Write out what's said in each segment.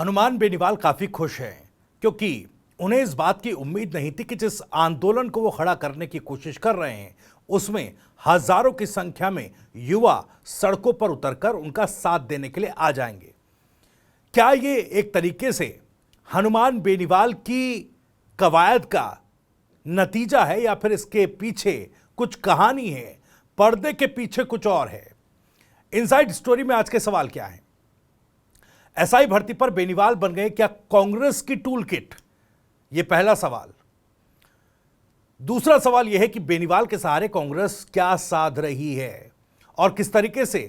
हनुमान बेनीवाल काफी खुश हैं क्योंकि उन्हें इस बात की उम्मीद नहीं थी कि जिस आंदोलन को वो खड़ा करने की कोशिश कर रहे हैं उसमें हजारों की संख्या में युवा सड़कों पर उतरकर उनका साथ देने के लिए आ जाएंगे। क्या ये एक तरीके से हनुमान बेनीवाल की कवायद का नतीजा है या फिर इसके पीछे कुछ कहानी है, पर्दे के पीछे कुछ और है? इनसाइड स्टोरी में आज के सवाल क्या है? एसआई भर्ती पर बेनीवाल बन गए क्या कांग्रेस की टूल किट? यह पहला सवाल। दूसरा सवाल यह है कि बेनीवाल के सहारे कांग्रेस क्या साध रही है और किस तरीके से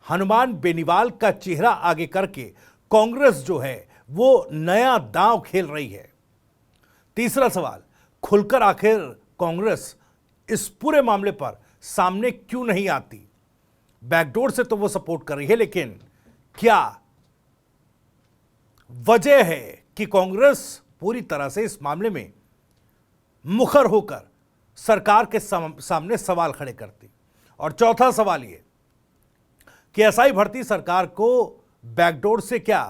हनुमान बेनीवाल का चेहरा आगे करके कांग्रेस जो है वो नया दांव खेल रही है। तीसरा सवाल, खुलकर आखिर कांग्रेस इस पूरे मामले पर सामने क्यों नहीं आती? बैकडोर से तो वो सपोर्ट कर रही है, लेकिन क्या वजह है कि कांग्रेस पूरी तरह से इस मामले में मुखर होकर सरकार के सामने सवाल खड़े करती? और चौथा सवाल यह कि एसआई भर्ती सरकार को बैकडोर से क्या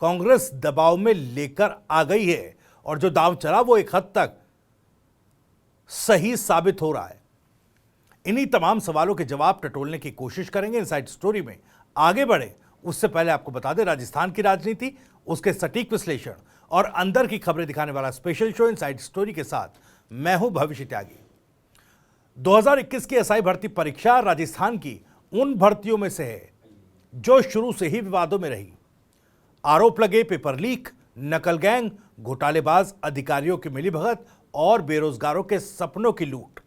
कांग्रेस दबाव में लेकर आ गई है और जो दांव चला वो एक हद तक सही साबित हो रहा है? इन्हीं तमाम सवालों के जवाब टटोलने की कोशिश करेंगे इनसाइड स्टोरी में। आगे बढ़े उससे पहले आपको बता दें, राजस्थान की राजनीति, उसके सटीक विश्लेषण और अंदर की खबरें दिखाने वाला स्पेशल शो इनसाइड स्टोरी के साथ मैं हूं भविष्य त्यागी। 2021 की एसआई भर्ती परीक्षा राजस्थान की उन भर्तियों में से है जो शुरू से ही विवादों में रही। आरोप लगे पेपर लीक, नकल गैंग, घोटालेबाज अधिकारियों की मिलीभगत और बेरोजगारों के सपनों की लूट।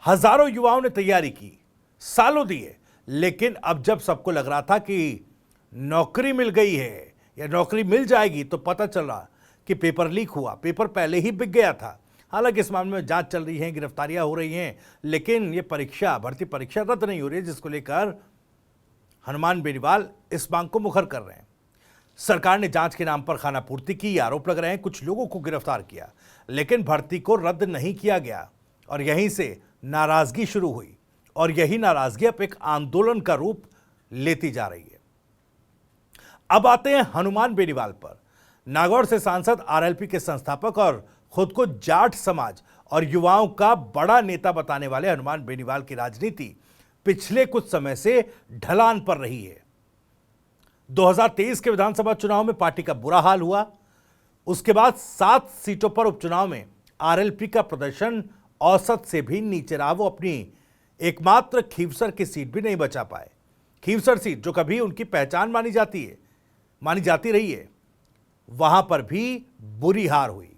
हजारों युवाओं ने तैयारी की, सालों दिए, लेकिन अब जब सबको लग रहा था कि नौकरी मिल गई है या नौकरी मिल जाएगी तो पता चल रहा कि पेपर लीक हुआ। पेपर पहले ही बिक गया था। हालांकि इस मामले में जांच चल रही है, गिरफ्तारियां हो रही हैं, लेकिन ये भर्ती परीक्षा रद्द नहीं हो रही है, जिसको लेकर हनुमान बेनीवाल इस मांग को मुखर कर रहे हैं। सरकार ने जांच के नाम पर खानापूर्ति की आरोप लग रहे हैं, कुछ लोगों को गिरफ्तार किया, लेकिन भर्ती को रद्द नहीं किया गया और यहीं से नाराजगी शुरू हुई और यही नाराजगी अब एक आंदोलन का रूप लेती जा रही है। अब आते हैं हनुमान बेनीवाल पर। नागौर से सांसद, आरएलपी के संस्थापक और खुद को जाट समाज और युवाओं का बड़ा नेता बताने वाले हनुमान बेनीवाल की राजनीति पिछले कुछ समय से ढलान पर रही है। 2023 के विधानसभा चुनाव में पार्टी का बुरा हाल हुआ। उसके बाद 7 सीटों पर उपचुनाव में आरएलपी का प्रदर्शन औसत से भी नीचे रहा। वो अपनी एकमात्र खीवसर की सीट भी नहीं बचा पाए। खीवसर सीट जो कभी उनकी पहचान मानी जाती रही है, वहां पर भी बुरी हार हुई।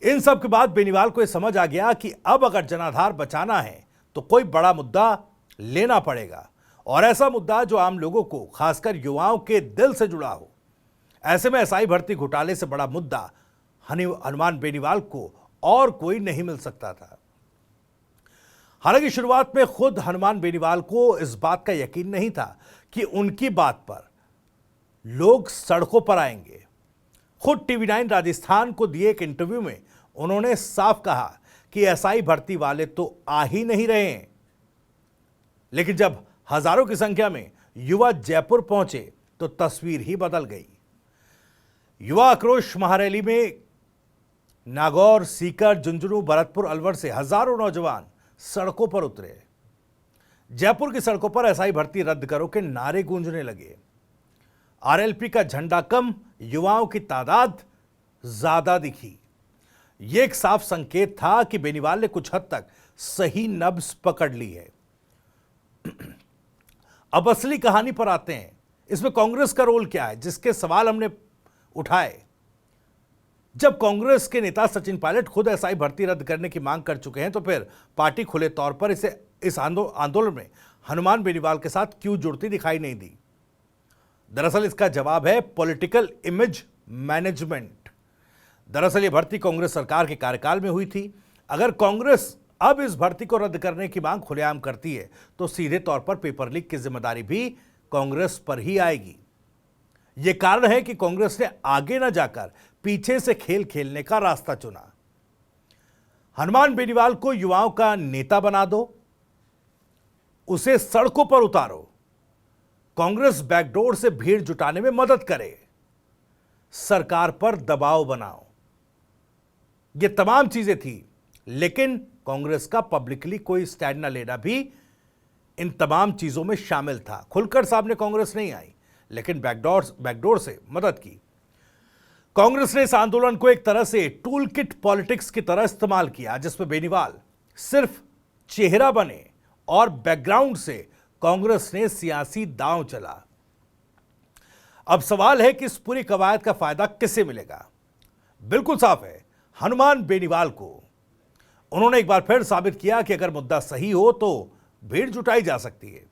इन सब के बाद बेनीवाल को यह समझ आ गया कि अब अगर जनाधार बचाना है तो कोई बड़ा मुद्दा लेना पड़ेगा, और ऐसा मुद्दा जो आम लोगों को, खासकर युवाओं के दिल से जुड़ा हो। ऐसे में एसआई भर्ती घोटाले से बड़ा मुद्दा हनुमान बेनीवाल को और कोई नहीं मिल सकता था। हालांकि शुरुआत में खुद हनुमान बेनीवाल को इस बात का यकीन नहीं था कि उनकी बात पर लोग सड़कों पर आएंगे। खुद टीवी9 राजस्थान को दिए एक इंटरव्यू में उन्होंने साफ कहा कि एसआई भर्ती वाले तो आ ही नहीं रहे हैं। लेकिन जब हजारों की संख्या में युवा जयपुर पहुंचे तो तस्वीर ही बदल गई। युवा आक्रोश महारैली में नागौर, सीकर, झुंझुनू, भरतपुर, अलवर से हजारों नौजवान सड़कों पर उतरे। जयपुर की सड़कों पर एसआई भर्ती रद्द करो के नारे गूंजने लगे। आरएलपी का झंडा कम, युवाओं की तादाद ज्यादा दिखी। यह एक साफ संकेत था कि बेनीवाल ने कुछ हद तक सही नब्ज पकड़ ली है। अब असली कहानी पर आते हैं। इसमें कांग्रेस का रोल क्या है, जिसके सवाल हमने उठाए। जब कांग्रेस के नेता सचिन पायलट खुद एसआई भर्ती रद्द करने की मांग कर चुके हैं तो फिर पार्टी खुले तौर पर इस आंदोलन में हनुमान बेनीवाल के साथ क्यों जुड़ती दिखाई नहीं दी? दरअसल इसका जवाब है पॉलिटिकल इमेज मैनेजमेंट। दरअसल यह भर्ती कांग्रेस सरकार के कार्यकाल में हुई थी। अगर कांग्रेस अब इस भर्ती को रद्द करने की मांग खुलेआम करती है तो सीधे तौर पर पेपर लीक की जिम्मेदारी भी कांग्रेस पर ही आएगी। यह कारण है कि कांग्रेस ने आगे न जाकर पीछे से खेल खेलने का रास्ता चुना। हनुमान बेनीवाल को युवाओं का नेता बना दो, उसे सड़कों पर उतारो, कांग्रेस बैकडोर से भीड़ जुटाने में मदद करे। सरकार पर दबाव बनाओ। ये तमाम चीजें थी, लेकिन कांग्रेस का पब्लिकली कोई स्टैंड न लेना भी इन तमाम चीजों में शामिल था। खुलकर सामने कांग्रेस नहीं आई, लेकिन बैकडोर से मदद की। कांग्रेस ने इस आंदोलन को एक तरह से टूल किट पॉलिटिक्स की तरह इस्तेमाल किया, जिसमें बेनीवाल सिर्फ चेहरा बने और बैकग्राउंड से कांग्रेस ने सियासी दांव चला। अब सवाल है कि इस पूरी कवायद का फायदा किसे मिलेगा? बिल्कुल साफ है, हनुमान बेनीवाल को। उन्होंने एक बार फिर साबित किया कि अगर मुद्दा सही हो तो भीड़ जुटाई जा सकती है।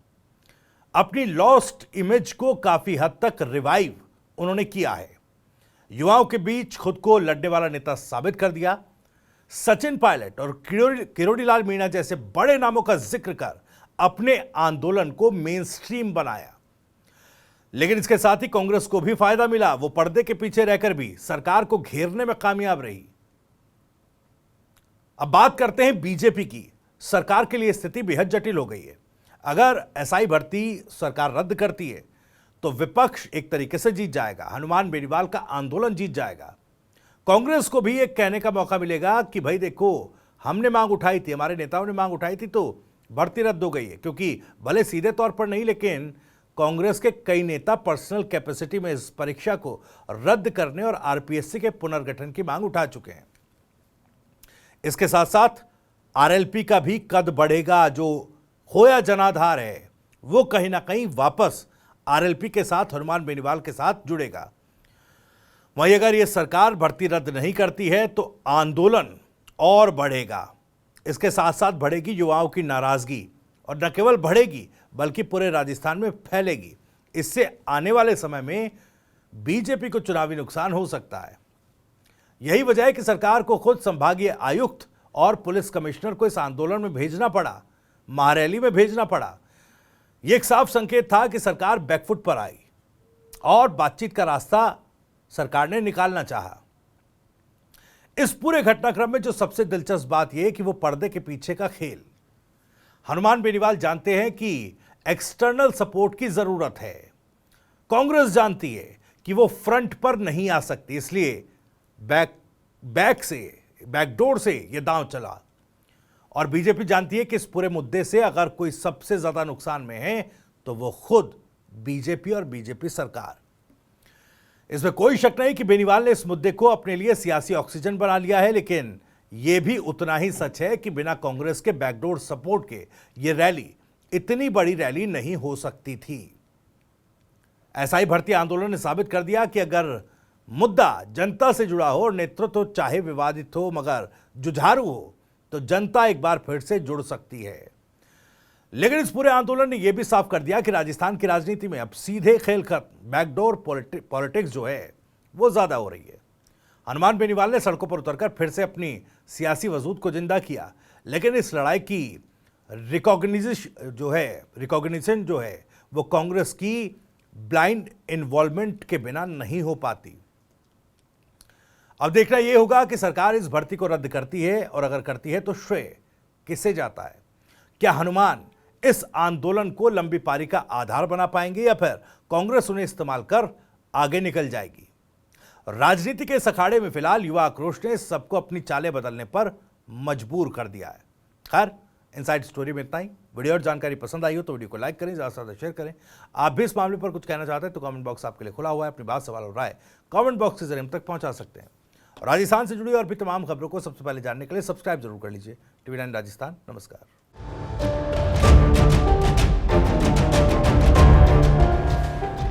अपनी लॉस्ट इमेज को काफी हद तक रिवाइव उन्होंने किया है। युवाओं के बीच खुद को लड़ने वाला नेता साबित कर दिया। सचिन पायलट और किरोड़ीलाल मीणा जैसे बड़े नामों का जिक्र कर अपने आंदोलन को मेन स्ट्रीम बनाया। लेकिन इसके साथ ही कांग्रेस को भी फायदा मिला। वो पर्दे के पीछे रहकर भी सरकार को घेरने में कामयाब रही। अब बात करते हैं बीजेपी की। सरकार के लिए स्थिति बेहद जटिल हो गई है। अगर एसआई भर्ती सरकार रद्द करती है तो विपक्ष एक तरीके से जीत जाएगा, हनुमान बेनीवाल का आंदोलन जीत जाएगा। कांग्रेस को भी एक कहने का मौका मिलेगा कि भाई देखो, हमने मांग उठाई थी, हमारे नेताओं ने मांग उठाई थी, तो भर्ती रद्द हो गई है। क्योंकि भले सीधे तौर पर नहीं, लेकिन कांग्रेस के कई नेता पर्सनल कैपेसिटी में इस परीक्षा को रद्द करने और आरपीएससी के पुनर्गठन की मांग उठा चुके हैं। इसके साथ साथ आरएलपी का भी कद बढ़ेगा। जो खोया जनाधार है वो कहीं ना कहीं वापस आरएलपी के साथ, हनुमान बेनीवाल के साथ जुड़ेगा। वहीं अगर यह सरकार भर्ती रद्द नहीं करती है तो आंदोलन और बढ़ेगा। इसके साथ साथ बढ़ेगी युवाओं की नाराजगी, और न केवल बढ़ेगी बल्कि पूरे राजस्थान में फैलेगी। इससे आने वाले समय में बीजेपी को चुनावी नुकसान हो सकता है। यही वजह है कि सरकार को खुद संभागीय आयुक्त और पुलिस कमिश्नर को इस आंदोलन में भेजना पड़ा, महारैली में भेजना पड़ा। यह एक साफ संकेत था कि सरकार बैकफुट पर आई और बातचीत का रास्ता सरकार ने निकालना चाहा। इस पूरे घटनाक्रम में जो सबसे दिलचस्प बात यह है कि वो पर्दे के पीछे का खेल। हनुमान बेनीवाल जानते हैं कि एक्सटर्नल सपोर्ट की जरूरत है। कांग्रेस जानती है कि वो फ्रंट पर नहीं आ सकती, इसलिए बैकडोर से ये दांव चला। और बीजेपी जानती है कि इस पूरे मुद्दे से अगर कोई सबसे ज्यादा नुकसान में है तो वो खुद बीजेपी और बीजेपी सरकार। इसमें कोई शक नहीं कि बेनीवाल ने इस मुद्दे को अपने लिए सियासी ऑक्सीजन बना लिया है, लेकिन यह भी उतना ही सच है कि बिना कांग्रेस के बैकडोर सपोर्ट के यह रैली इतनी बड़ी रैली नहीं हो सकती थी। एसआई भर्ती आंदोलन ने साबित कर दिया कि अगर मुद्दा जनता से जुड़ा हो और नेतृत्व चाहे विवादित हो मगर जुझारू हो, तो जनता एक बार फिर से जुड़ सकती है। लेकिन इस पूरे आंदोलन ने यह भी साफ कर दिया कि राजस्थान की राजनीति में अब सीधे खेल खत्म, बैकडोर पॉलिटिक्स जो है वो ज्यादा हो रही है। हनुमान बेनीवाल ने सड़कों पर उतरकर फिर से अपनी सियासी वजूद को जिंदा किया, लेकिन इस लड़ाई की रिकॉग्निशन जो है वो कांग्रेस की ब्लाइंड इन्वॉल्वमेंट के बिना नहीं हो पाती। अब देखना यह होगा कि सरकार इस भर्ती को रद्द करती है, और अगर करती है तो श्रेय किसे जाता है? क्या हनुमान इस आंदोलन को लंबी पारी का आधार बना पाएंगे, या फिर कांग्रेस उन्हें इस्तेमाल कर आगे निकल जाएगी? राजनीति के इस अखाड़े में फिलहाल युवा आक्रोश ने सबको अपनी चालें बदलने पर मजबूर कर दिया है। खैर, इनसाइड स्टोरी में इतना ही। वीडियो और जानकारी पसंद आई हो तो वीडियो को लाइक करें, ज़्यादा से ज़्यादा शेयर करें। आप भी इस मामले पर कुछ कहना चाहते हैं तो कमेंट बॉक्स आपके लिए खुला हुआ है। अपनी बात, सवाल और राय कमेंट बॉक्स के जरिए हम तक पहुंचा सकते हैं। राजस्थान से जुड़ी और भी तमाम खबरों को सबसे पहले जानने के लिए सब्सक्राइब जरूर कर लीजिए TV9 राजस्थान। नमस्कार।